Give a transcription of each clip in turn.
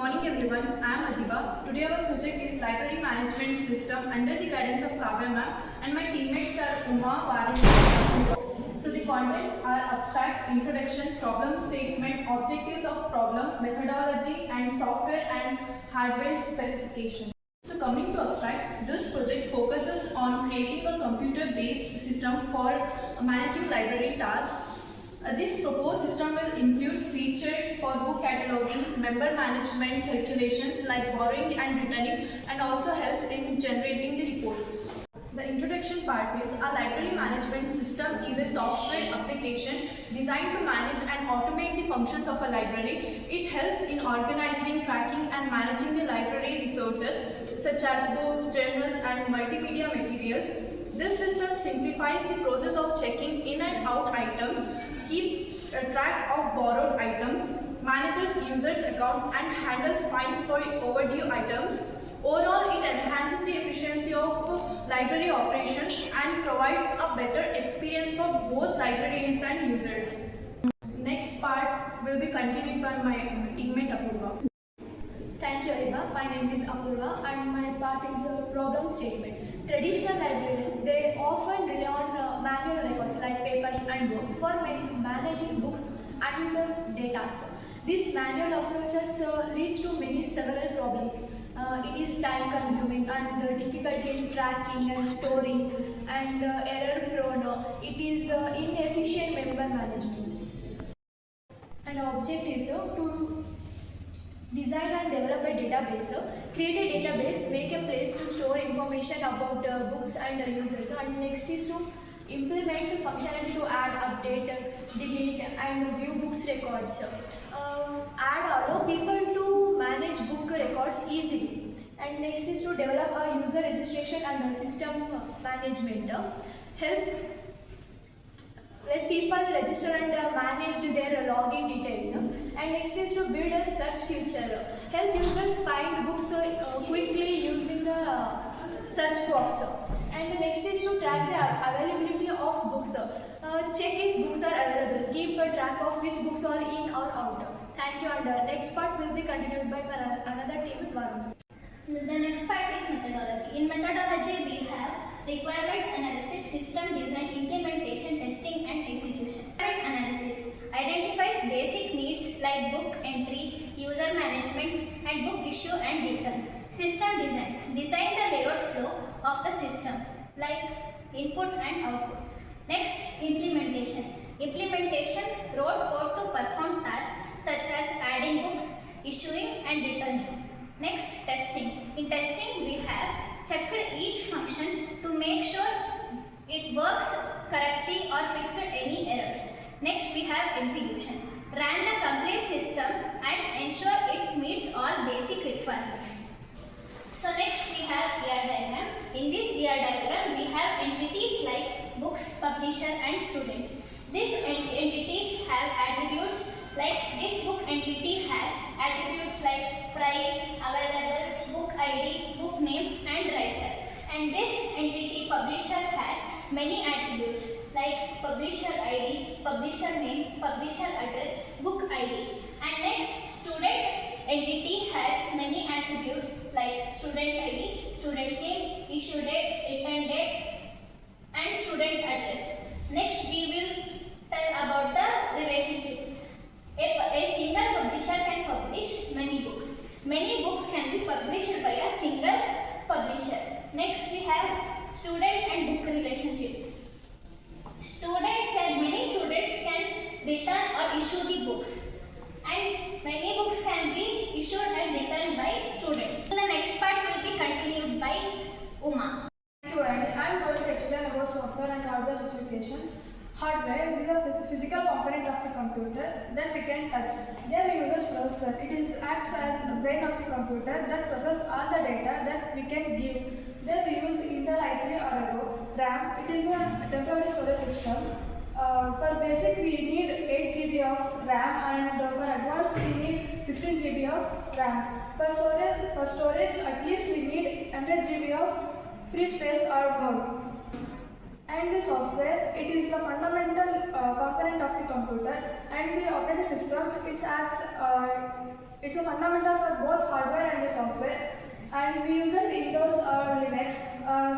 Morning everyone, I am Adiba. Today our project is Library Management System under the guidance of Kavya ma'am and my teammates are Uma, Varin. So the contents are abstract, introduction, problem statement, objectives of problem, methodology and software and hardware specification. So coming to abstract, this project focuses on creating a computer-based system for managing library tasks. This proposed system will include features for book cataloging, member management, circulations like borrowing and returning, and also helps in generating the reports. The introduction part is a library management system is a software application designed to manage and automate the functions of a library. It helps in organizing, tracking and managing the library resources such as books, journals and multimedia materials. This system simplifies the process of checking in and out items, keeps track of borrowed items, manages users' account and handles fines for overdue items. Overall, it enhances the efficiency of library operations and provides a better experience for both librarians and users. Next part will be continued by my teammate Apurva. Thank you, Eva. My name is Apurva and my part is a problem statement. Traditional librarians, they often rely on manual records like papers and books for managing books and data. This manual approaches leads to several problems. It is time consuming and difficulty in tracking and storing and error prone. It is inefficient member management. And object is to design and develop a database. Create a database, make a place to store information about books and users. And next is to implement the functionality to add, update, delete and view books records. Add allow people to manage book records easily. And next is to develop a user registration and system management. Help let people register and manage their login details. And next is to build a search feature. Help users find books quickly using the search box. And next is to track the availability of books. Check if books are available. Keep a track of which books are in or out. Thank you. And next part will be continued by another team with Varun. The next part is methodology. In methodology, we have requirement analysis, system design, implementation, testing and execution. Requirement analysis identifies basic needs like book entry, user management and book issue and return. System design the layout flow of the system like input and output. Next, implementation wrote code to perform tasks such as adding books, issuing and returning. Next, testing. In testing, we have checked each function to make sure it works correctly or fixed any errors. Next, we have execution. Run the complete system and ensure it meets all basic requirements. So next, we have ER diagram. In this ER diagram, we have entities like books, publisher and students. These entities have attributes like this book entity has attributes like price, available, book ID, book name and writer. And this entity publisher has many attributes like publisher ID, publisher name, publisher address, book ID. And next, student entity has many attributes like student ID, student name, issue date, return date and student address. Next, we will tell about the relationship. A single publisher can publish many books. Many books can be published by a single publisher. Next, we have student and book relationship. Many students can return or issue the books, and many books can be issued and returned by students. So the next part will be continued by Uma. Thank you, Andy. I am going to explain about software and hardware specifications. Hardware is a physical component of the computer that we can touch. There we use a processor. It acts as the brain of the computer that processes all the data that we can give. There we use Intel i3 or above. RAM, it is a temporary storage system. For basic we need 8 GB of RAM and for advanced we need 16 GB of RAM. For storage at least we need 100 GB of free space or more. And the software, it is a fundamental component of the computer, and the operating system, it acts It's a fundamental for both hardware and the software. And we use Windows or Linux.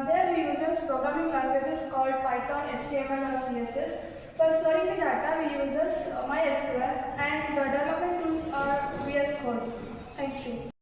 There we use programming languages called Python, HTML or CSS. For storing the data, we use MySQL